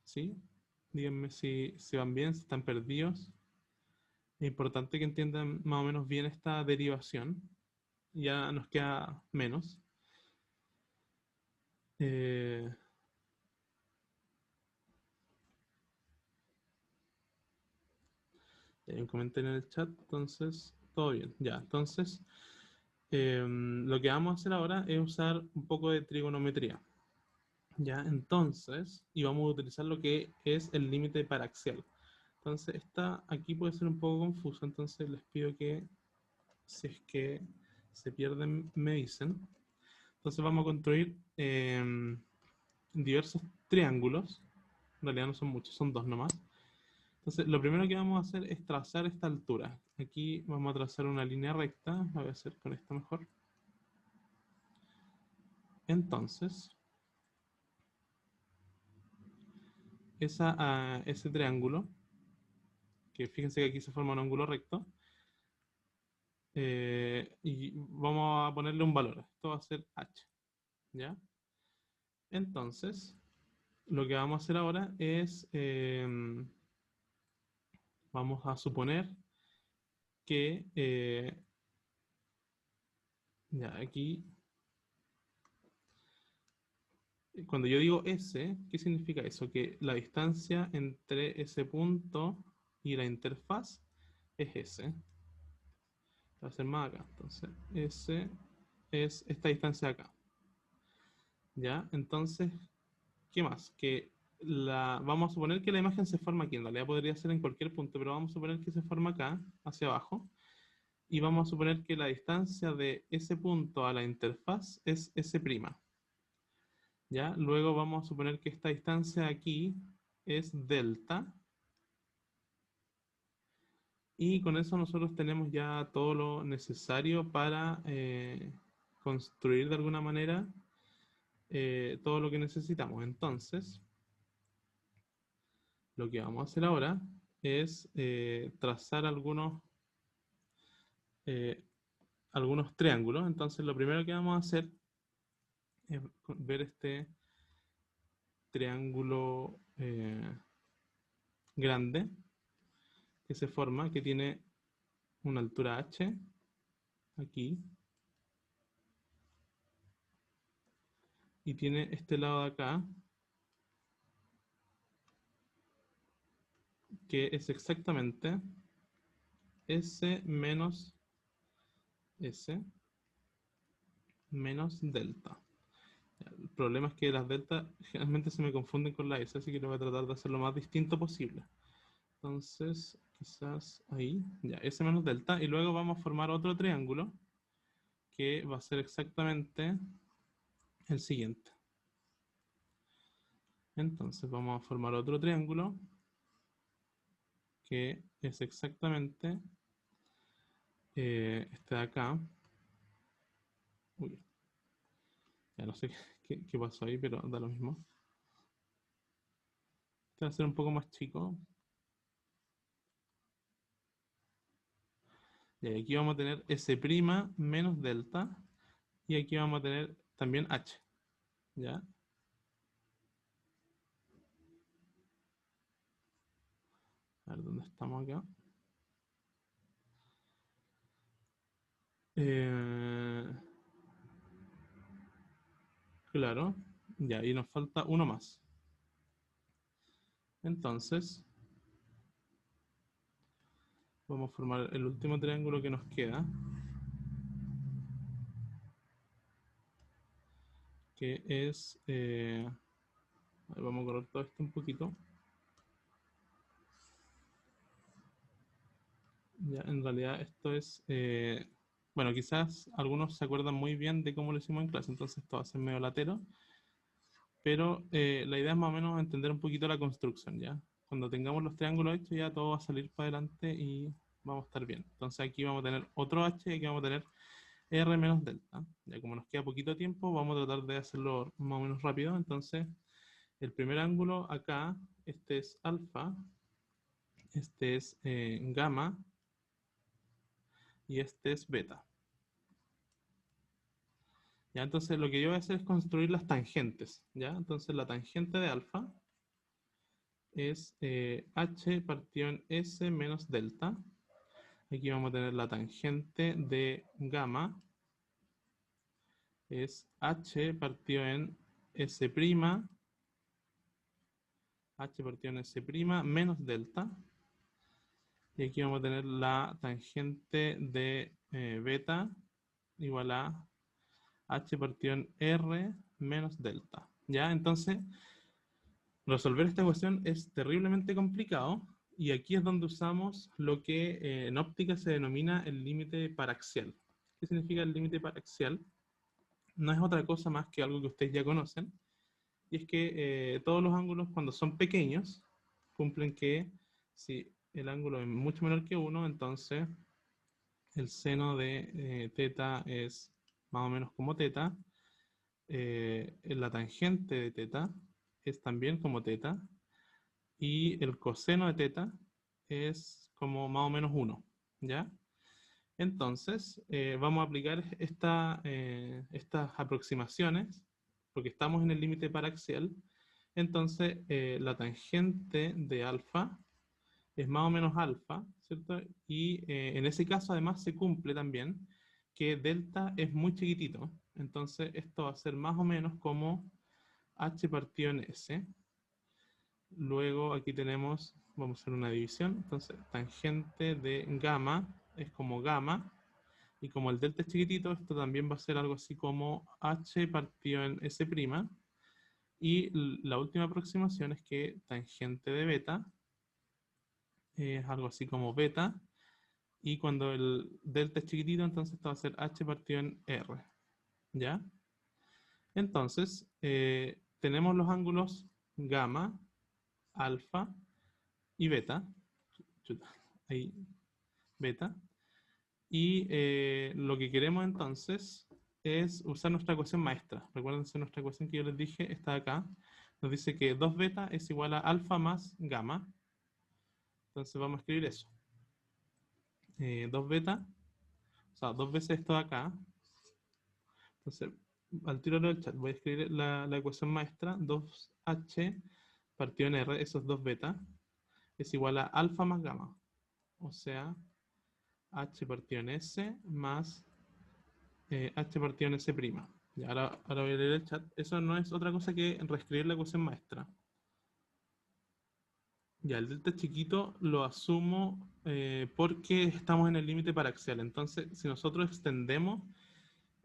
¿Sí? Díganme si van bien, si están perdidos. Es importante que entiendan más o menos bien esta derivación. Ya nos queda menos. Eh, Hay un comentario en el chat, entonces todo bien. Ya, entonces lo que vamos a hacer ahora es usar un poco de trigonometría. Ya, entonces, y vamos a utilizar lo que es el límite paraxial. Entonces, esta aquí puede ser un poco confuso, entonces les pido que, si es que se pierden, me dicen. Entonces vamos a construir diversos triángulos. En realidad no son muchos, son 2 nomás. Entonces, lo primero que vamos a hacer es trazar esta altura. Aquí vamos a trazar una línea recta. La voy a hacer con esta mejor. Entonces, ese triángulo, que fíjense que aquí se forma un ángulo recto, y vamos a ponerle un valor. Esto va a ser h. ¿Ya? Entonces, lo que vamos a hacer ahora es, vamos a suponer que, ya aquí, cuando yo digo S, ¿qué significa eso? Que la distancia entre ese punto y la interfaz es S. Va a ser más acá. Entonces, S es esta distancia acá. ¿Ya? Entonces, ¿qué más? Vamos a suponer que la imagen se forma aquí. En realidad podría ser en cualquier punto, pero vamos a suponer que se forma acá, hacia abajo. Y vamos a suponer que la distancia de ese punto a la interfaz es S'. ¿Ya? Luego vamos a suponer que esta distancia aquí es delta. Y con eso nosotros tenemos ya todo lo necesario para construir de alguna manera todo lo que necesitamos. Entonces, lo que vamos a hacer ahora es trazar eh, algunos triángulos. Entonces, lo primero que vamos a hacer es ver este triángulo grande que se forma, que tiene una altura h aquí y tiene este lado de acá que es exactamente S menos S menos delta. El problema es que las delta generalmente se me confunden con la S, así que lo voy a tratar de hacer lo más distinto posible. Entonces, quizás ahí, ya, S menos delta, y luego vamos a formar otro triángulo que va a ser exactamente el siguiente. Entonces vamos a formar otro triángulo que es exactamente este de acá. Uy, ya no sé qué pasó ahí, pero da lo mismo. Este va a ser un poco más chico. Y aquí vamos a tener S' menos delta. Y aquí vamos a tener también H. ¿Ya? A ver, ¿dónde estamos acá? Eh, claro. Ya, y nos falta uno más. Entonces, vamos a formar el último triángulo que nos queda. que es... vamos a correr todo esto un poquito. Ya, en realidad esto es... bueno, quizás algunos se acuerdan muy bien de cómo lo hicimos en clase, entonces esto va a ser medio latero. Pero la idea es más o menos entender un poquito la construcción, ¿ya? Cuando tengamos los triángulos hechos ya todo va a salir para adelante y vamos a estar bien. Entonces aquí vamos a tener otro h y aquí vamos a tener r menos delta. Ya como nos queda poquito tiempo, vamos a tratar de hacerlo más o menos rápido. Entonces, el primer ángulo acá, este es alfa, este es gamma y este es beta. ¿Ya? Entonces lo que yo voy a hacer es construir las tangentes, ¿ya? Entonces la tangente de alfa es h partido en s menos delta. Aquí vamos a tener la tangente de gamma, es h partido en s', h partido en s' menos delta. Y aquí vamos a tener la tangente de beta igual a h partido en r menos delta. ¿Ya? Entonces, resolver esta ecuación es terriblemente complicado y aquí es donde usamos lo que en óptica se denomina el límite paraxial. ¿Qué significa el límite paraxial? No es otra cosa más que algo que ustedes ya conocen, y es que todos los ángulos cuando son pequeños cumplen que si el ángulo es mucho menor que 1, entonces el seno de teta es más o menos como teta, la tangente de teta es también como teta, y el coseno de teta es como más o menos 1, ¿ya? Entonces, vamos a aplicar estas aproximaciones, porque estamos en el límite paraxial. Entonces, la tangente de alfa es más o menos alfa, ¿cierto? Y en ese caso, además, se cumple también que delta es muy chiquitito. Entonces, esto va a ser más o menos como h partido en s. Luego aquí tenemos, vamos a hacer una división, entonces tangente de gamma es como gamma, y como el delta es chiquitito, esto también va a ser algo así como h partido en s', y la última aproximación es que tangente de beta es algo así como beta, y cuando el delta es chiquitito, entonces esto va a ser h partido en r, ¿ya? Entonces, tenemos los ángulos gamma, alfa y beta. Chuta, ahí, beta. Y lo que queremos entonces es usar nuestra ecuación maestra. Recuérdense, nuestra ecuación que yo les dije está acá. Nos dice que 2 beta es igual a alfa más gamma. Entonces vamos a escribir eso. 2 beta, o sea, 2 veces esto de acá. Entonces, al tiro del chat voy a escribir la ecuación maestra. 2h partido en r, esos 2 beta, es igual a alfa más gamma. O sea, h partido en s más h partido en s'. Y ahora voy a leer el chat. Eso no es otra cosa que reescribir la ecuación maestra. Ya, el delta chiquito lo asumo porque estamos en el límite paraxial. Entonces, si nosotros extendemos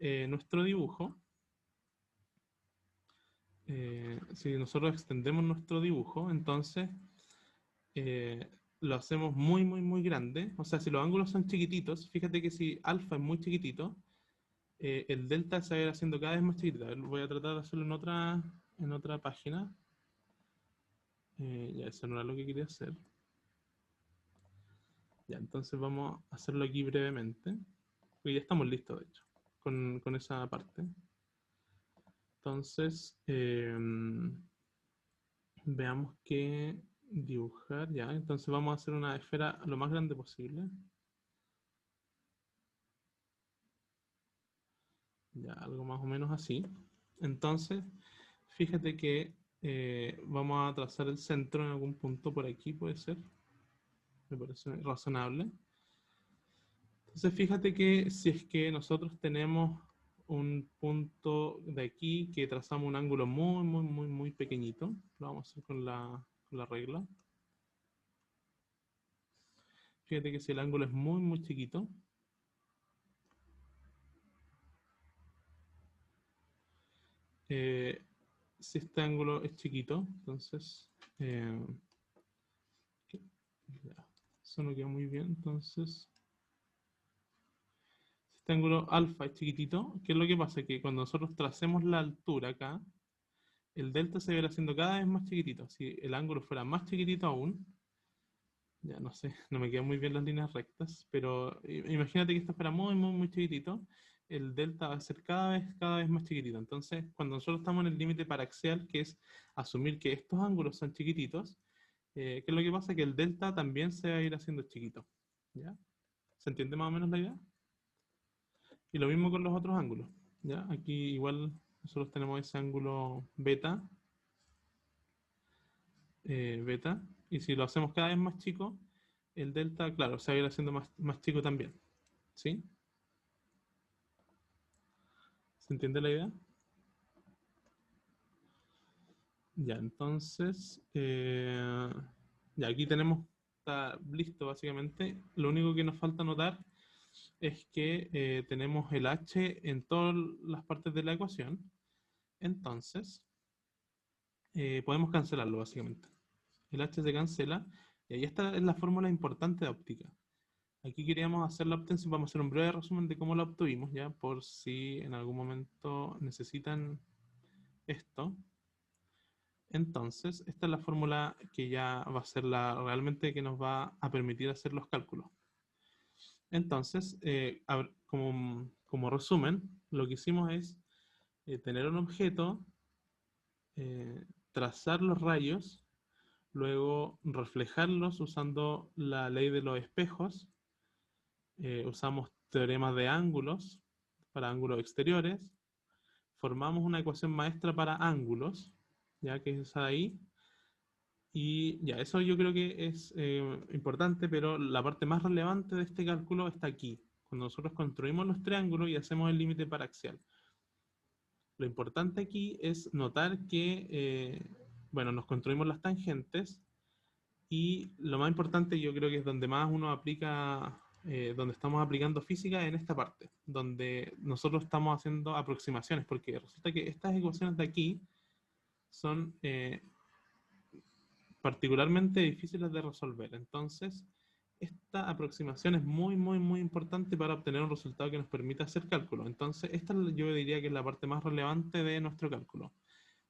nuestro dibujo, entonces lo hacemos muy, muy, muy grande. O sea, si los ángulos son chiquititos, fíjate que si alfa es muy chiquitito, el delta se va a ir haciendo cada vez más chiquitito. A ver, voy a tratar de hacerlo en otra página. Ya, eso no era lo que quería hacer. Ya, entonces vamos a hacerlo aquí brevemente. Porque ya estamos listos, de hecho, con esa parte. Entonces, veamos qué dibujar. Ya, entonces vamos a hacer una esfera lo más grande posible. Ya, algo más o menos así. Entonces, fíjate que vamos a trazar el centro en algún punto por aquí, puede ser. Me parece razonable. Entonces, fíjate que si es que nosotros tenemos un punto de aquí que trazamos un ángulo muy, muy, muy, muy pequeñito, lo vamos a hacer con la regla. Fíjate que si el ángulo es muy, muy chiquito, si este ángulo es chiquito, entonces ya, eso no queda muy bien. Entonces, si este ángulo alfa es chiquitito, ¿qué es lo que pasa? Que cuando nosotros tracemos la altura acá, el delta se va a ir haciendo cada vez más chiquitito. Si el ángulo fuera más chiquitito aún, ya no sé, no me quedan muy bien las líneas rectas, pero imagínate que esto fuera muy, muy, muy chiquitito, el delta va a ser cada vez más chiquitito. Entonces, cuando nosotros estamos en el límite paraxial, que es asumir que estos ángulos son chiquititos, ¿qué es lo que pasa? Que el delta también se va a ir haciendo chiquito. ¿Ya? ¿Se entiende más o menos la idea? Y lo mismo con los otros ángulos. ¿Ya? Aquí igual nosotros tenemos ese ángulo beta, beta, y si lo hacemos cada vez más chico, el delta, claro, se va a ir haciendo más chico también. ¿Sí? ¿Se entiende la idea? Ya, entonces, ya aquí tenemos, está listo básicamente. Lo único que nos falta notar es que tenemos el h en todas las partes de la ecuación. Entonces, podemos cancelarlo básicamente. El h se cancela y ahí esta es la fórmula importante de óptica. Aquí queríamos hacer la obtención, vamos a hacer un breve resumen de cómo la obtuvimos, ya por si en algún momento necesitan esto. Entonces, esta es la fórmula que ya va a ser la realmente que nos va a permitir hacer los cálculos. Entonces, como resumen, lo que hicimos es tener un objeto, trazar los rayos, luego reflejarlos usando la ley de los espejos, usamos teoremas de ángulos para ángulos exteriores, formamos una ecuación maestra para ángulos, ya que es esa de ahí, y ya, eso yo creo que es importante, pero la parte más relevante de este cálculo está aquí, cuando nosotros construimos los triángulos y hacemos el límite paraxial. Lo importante aquí es notar que, bueno, nos construimos las tangentes, y lo más importante yo creo que es donde más uno aplica, donde estamos aplicando física en esta parte, donde nosotros estamos haciendo aproximaciones, porque resulta que estas ecuaciones de aquí son particularmente difíciles de resolver. Entonces, esta aproximación es muy, muy, muy importante para obtener un resultado que nos permita hacer cálculo. Entonces, esta yo diría que es la parte más relevante de nuestro cálculo,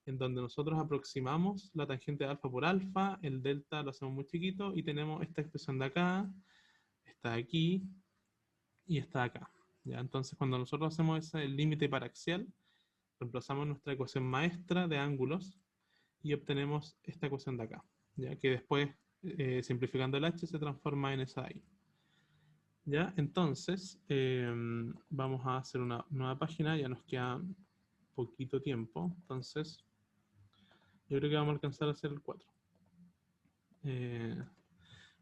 en donde nosotros aproximamos la tangente de alfa por alfa, el delta lo hacemos muy chiquito y tenemos esta expresión de acá, está aquí y está acá. ¿Ya? Entonces, cuando nosotros hacemos ese límite paraxial, reemplazamos nuestra ecuación maestra de ángulos y obtenemos esta ecuación de acá, ya que después, simplificando el h, se transforma en esa de ahí. ¿Ya? Entonces, vamos a hacer una nueva página, ya nos queda poquito tiempo, entonces yo creo que vamos a alcanzar a hacer el 4.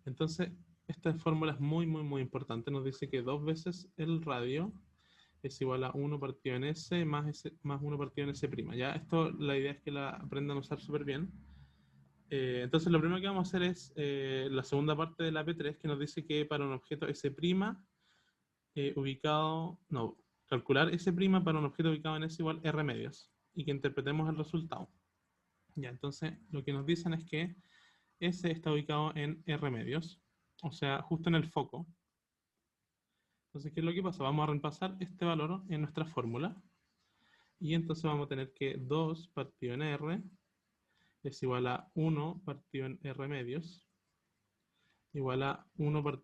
Entonces, esta fórmula es muy, muy, muy importante. Nos dice que 2 veces el radio es igual a 1 partido en S más 1 partido en S'. Ya, esto la idea es que la aprendan a usar súper bien. Entonces, lo primero que vamos a hacer es la segunda parte de la P3, que nos dice que para un objeto S', calcular S' para un objeto ubicado en S igual R medios, y que interpretemos el resultado. Ya, entonces, lo que nos dicen es que S está ubicado en R medios, o sea, justo en el foco. Entonces, ¿qué es lo que pasa? Vamos a reemplazar este valor en nuestra fórmula, y entonces vamos a tener que 2 partido en R es igual a 1 partido en R medios, igual a 1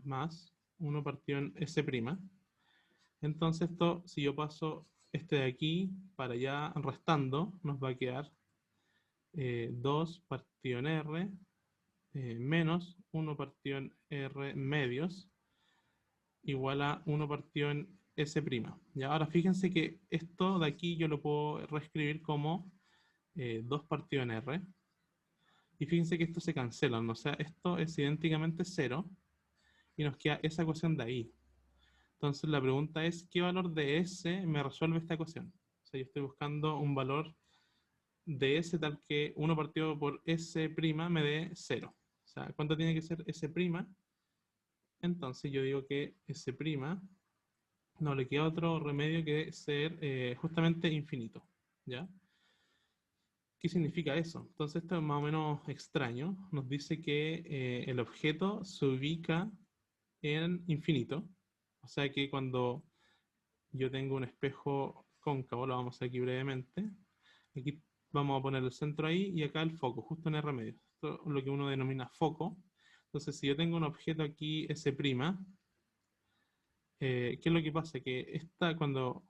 más 1 partido en S'. Entonces esto, si yo paso este de aquí para allá restando, nos va a quedar 2 partido en R menos 1 partido en R medios igual a 1 partido en S'. Y ahora fíjense que esto de aquí yo lo puedo reescribir como 2 partido en R. Y fíjense que esto se cancela, o sea, esto es idénticamente 0 y nos queda esa ecuación de ahí. Entonces la pregunta es, ¿qué valor de S me resuelve esta ecuación? O sea, yo estoy buscando un valor de S tal que 1 partido por S' me dé 0. O sea, ¿cuánto tiene que ser S'? Entonces yo digo que S' no le queda otro remedio que ser justamente infinito. ¿ya? ¿Qué significa eso? Entonces esto es más o menos extraño. Nos dice que el objeto se ubica en infinito. O sea que cuando yo tengo un espejo cóncavo, lo vamos a hacer aquí brevemente. Aquí vamos a poner el centro ahí y acá el foco, justo en R medio. Esto es lo que uno denomina foco. Entonces si yo tengo un objeto aquí S', ¿qué es lo que pasa? Que cuando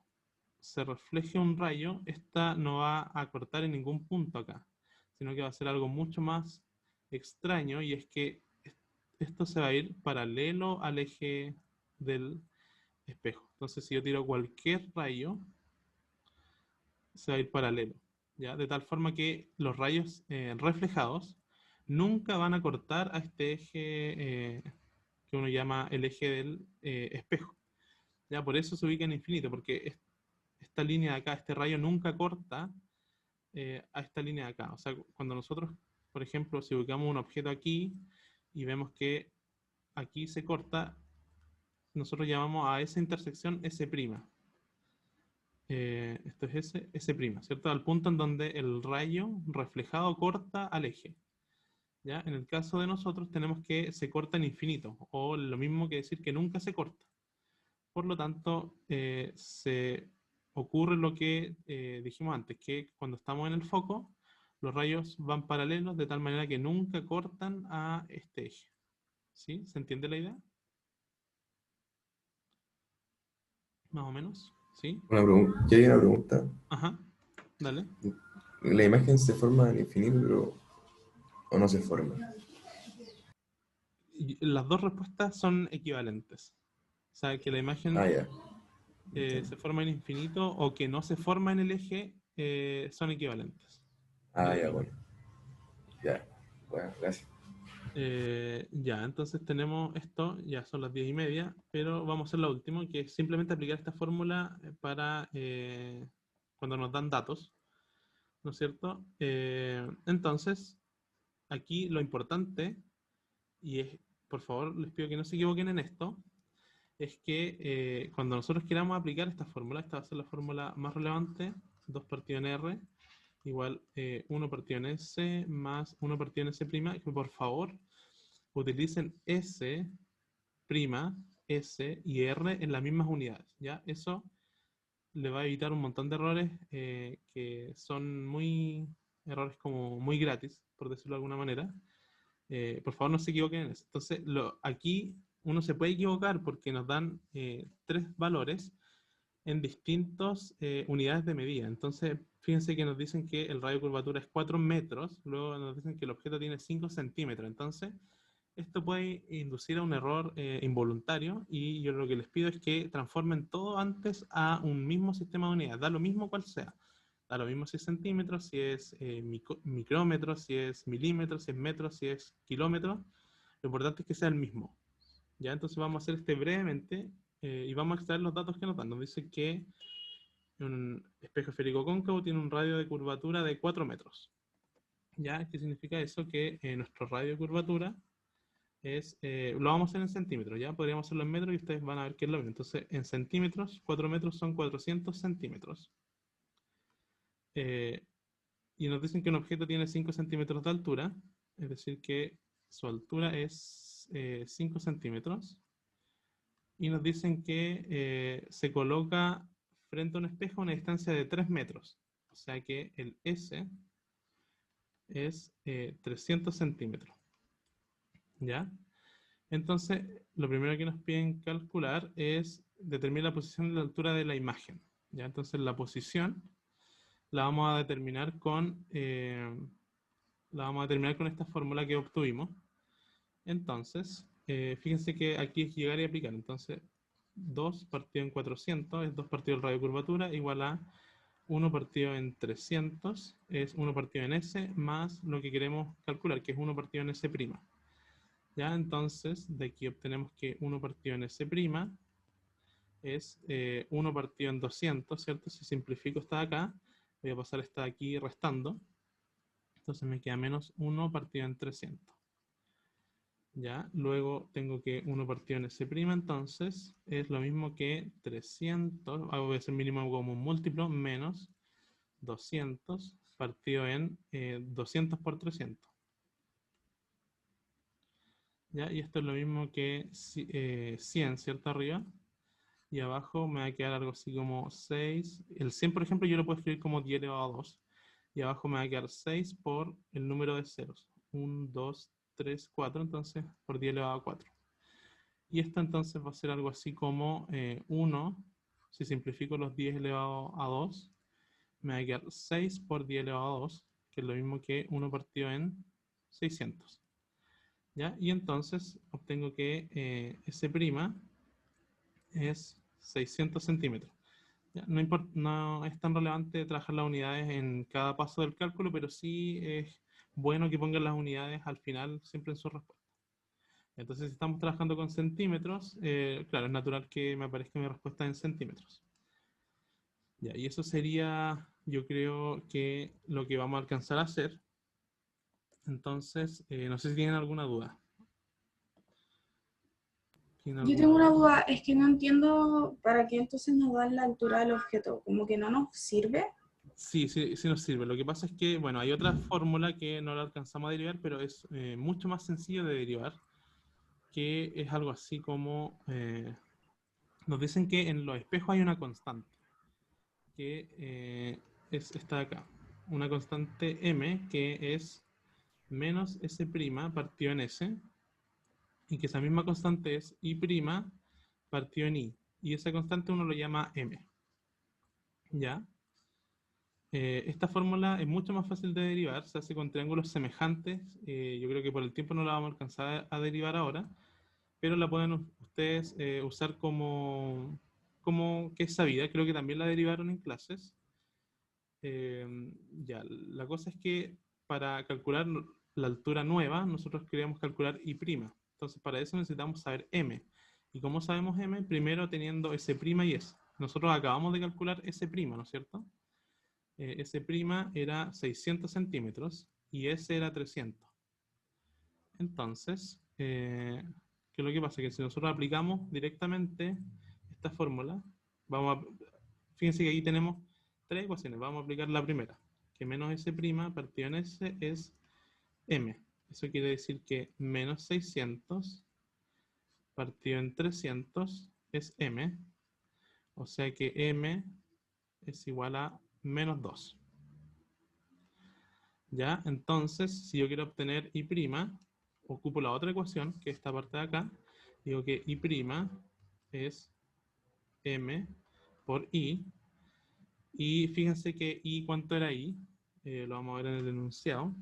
se refleje un rayo, esta no va a cortar en ningún punto acá, sino que va a ser algo mucho más extraño, y es que esto se va a ir paralelo al eje del espejo. Entonces, si yo tiro cualquier rayo, se va a ir paralelo, ¿ya? De tal forma que los rayos reflejados nunca van a cortar a este eje que uno llama el eje del espejo. ¿Ya? Por eso se ubica en infinito, porque esta línea de acá, este rayo nunca corta a esta línea de acá. O sea, cuando nosotros, por ejemplo, si ubicamos un objeto aquí y vemos que aquí se corta, nosotros llamamos a esa intersección S'. Esto es S', ¿cierto? Al punto en donde el rayo reflejado corta al eje. ¿Ya? En el caso de nosotros tenemos que se corta en infinito, o lo mismo que decir que nunca se corta. Por lo tanto, se ocurre lo que dijimos antes, que cuando estamos en el foco, los rayos van paralelos de tal manera que nunca cortan a este eje. ¿Sí? ¿Se entiende la idea? Más o menos. ¿Sí? Yo hay una pregunta. Ajá. Dale. La imagen se forma al infinito, pero o no se forma. Y las dos respuestas son equivalentes. O sea, que la imagen Ya. se forma en infinito o que no se forma en el eje son equivalentes. Ya, bueno. Ya. Bueno, gracias. Ya, entonces tenemos esto, ya son las 10:30, pero vamos a hacer lo último, que es simplemente aplicar esta fórmula para cuando nos dan datos, ¿no es cierto? Entonces, aquí lo importante, y es, por favor, les pido que no se equivoquen en esto, es que cuando nosotros queramos aplicar esta fórmula, esta va a ser la fórmula más relevante, 2 partido en R, igual 1 partido en S más 1 partido en S', que por favor utilicen S', S y R en las mismas unidades, ¿ya? Eso le va a evitar un montón de errores que son errores como muy gratis, por decirlo de alguna manera. Por favor, no se equivoquen en eso. Entonces, aquí uno se puede equivocar porque nos dan 3 valores en distintas unidades de medida. Entonces, fíjense que nos dicen que el radio de curvatura es 4 metros, luego nos dicen que el objeto tiene 5 centímetros. Entonces, esto puede inducir a un error involuntario, y yo lo que les pido es que transformen todo antes a un mismo sistema de unidades, da lo mismo cual sea. Da lo mismo si es centímetros, si es micrómetros, si es milímetros, si es metros, si es kilómetros. Lo importante es que sea el mismo. ¿Ya? Entonces vamos a hacer este brevemente y vamos a extraer los datos que nos dan. Nos dice que un espejo esférico cóncavo tiene un radio de curvatura de 4 metros. ¿Ya? ¿Qué significa eso? Que nuestro radio de curvatura lo vamos a hacer en centímetros, ¿ya? Podríamos hacerlo en metros y ustedes van a ver que es lo mismo. Entonces, en centímetros, 4 metros son 400 centímetros. Y nos dicen que un objeto tiene 5 centímetros de altura, es decir, que su altura es 5 centímetros. Y nos dicen que se coloca frente a un espejo a una distancia de 3 metros. O sea que el S es 300 centímetros. ¿Ya? Entonces, lo primero que nos piden calcular es determinar la posición y la altura de la imagen. ¿Ya? Entonces, la posición la vamos a determinar con esta fórmula que obtuvimos. Entonces, fíjense que aquí es llegar y aplicar. Entonces, 2 partido en 400 es 2 partido el radio de curvatura, igual a 1 partido en 300 es 1 partido en S, más lo que queremos calcular, que es 1 partido en S'. ¿Ya? Entonces, de aquí obtenemos que 1 partido en S' es 1 partido en 200, ¿cierto? Si simplifico esta de acá, voy a pasar esta de aquí restando. Entonces me queda menos 1 partido en 300. ¿Ya? Luego tengo que 1 partido en S', entonces es lo mismo que 300, voy a hacer mínimo como un múltiplo, menos 200 partido en 200 por 300. ¿Ya? Y esto es lo mismo que 100, ¿cierto? Arriba. Y abajo me va a quedar algo así como 6. El 100, por ejemplo, yo lo puedo escribir como 10 elevado a 2. Y abajo me va a quedar 6 por el número de ceros. 1, 2, 3, 4. Entonces, por 10 elevado a 4. Y esto entonces va a ser algo así como 1. Si simplifico los 10 elevado a 2, me va a quedar 6 por 10 elevado a 2, que es lo mismo que 1 partido en 600. ¿Ya? Y entonces obtengo que S' es 600 centímetros. ¿Ya? No es tan relevante trabajar las unidades en cada paso del cálculo, pero sí es bueno que pongan las unidades al final siempre en su respuesta. Entonces, si estamos trabajando con centímetros, claro, es natural que me aparezca mi respuesta en centímetros. Ya, y eso sería, yo creo que lo que vamos a alcanzar a hacer. Entonces, no sé si tienen alguna duda. Yo tengo una duda, es que no entiendo para qué entonces nos dan la altura del objeto, como que no nos sirve. Sí, sí, sí nos sirve. Lo que pasa es que, bueno, hay otra fórmula que no la alcanzamos a derivar, pero es mucho más sencillo de derivar, que es algo así como, nos dicen que en los espejos hay una constante, que es esta de acá, una constante m, que es menos S' partido en S, y que esa misma constante es I' partido en I, y esa constante uno lo llama m. ¿Ya? Esta fórmula es mucho más fácil de derivar, se hace con triángulos semejantes. Yo creo que por el tiempo no la vamos a alcanzar a derivar ahora, pero la pueden ustedes usar como que es sabida. Creo que también la derivaron en clases. Ya, la cosa es que para calcular la altura nueva, nosotros queríamos calcular I'. Entonces, para eso necesitamos saber m. ¿Y cómo sabemos m? Primero teniendo S' y S. Nosotros acabamos de calcular S', ¿no es cierto? S' era 600 centímetros y S era 300. Entonces, ¿qué es lo que pasa? Que si nosotros aplicamos directamente esta fórmula, fíjense que aquí tenemos tres ecuaciones. Vamos a aplicar la primera, que menos S' partido en S es M. Eso quiere decir que menos 600 partido en 300 es M. O sea que M es igual a menos 2. ¿Ya? Entonces, si yo quiero obtener I', ocupo la otra ecuación, que es esta parte de acá. Digo que I' es M por I. Y fíjense que I, ¿cuánto era I? Lo vamos a ver en el enunciado.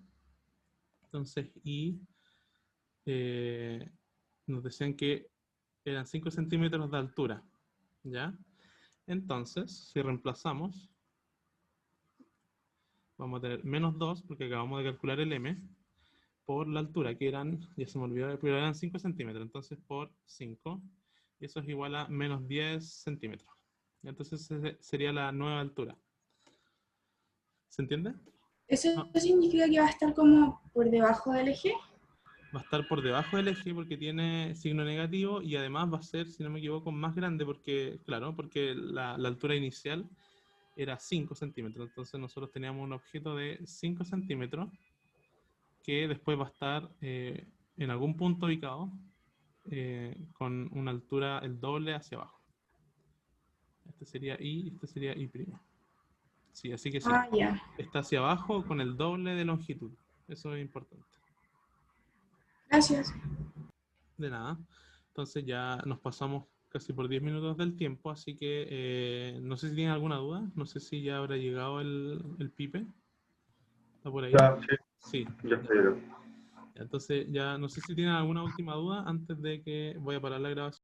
Entonces, I, nos decían que eran 5 centímetros de altura. ¿Ya? Entonces, si reemplazamos, vamos a tener menos 2, porque acabamos de calcular el M, por la altura, que eran, ya se me olvidó, pero eran 5 centímetros, entonces por 5, y eso es igual a menos 10 centímetros. Entonces sería la nueva altura. ¿Se entiende? ¿Eso No, significa que va a estar como por debajo del eje? va a estar por debajo del eje porque tiene signo negativo y además va a ser, si no me equivoco, más grande porque, claro, porque la altura inicial era 5 centímetros. Entonces nosotros teníamos un objeto de 5 centímetros que después va a estar en algún punto ubicado con una altura el doble hacia abajo. Este sería I y este sería I'. Sí, así que sí. Ah, ya. Está hacia abajo con el doble de longitud. Eso es importante. Gracias. De nada. Entonces ya nos pasamos casi por 10 minutos del tiempo, así que no sé si tienen alguna duda. No sé si ya habrá llegado el pipe. ¿Está por ahí? Ya, sí, Sí. ya estoy acá. Entonces ya no sé si tienen alguna última duda antes de que voy a parar la grabación.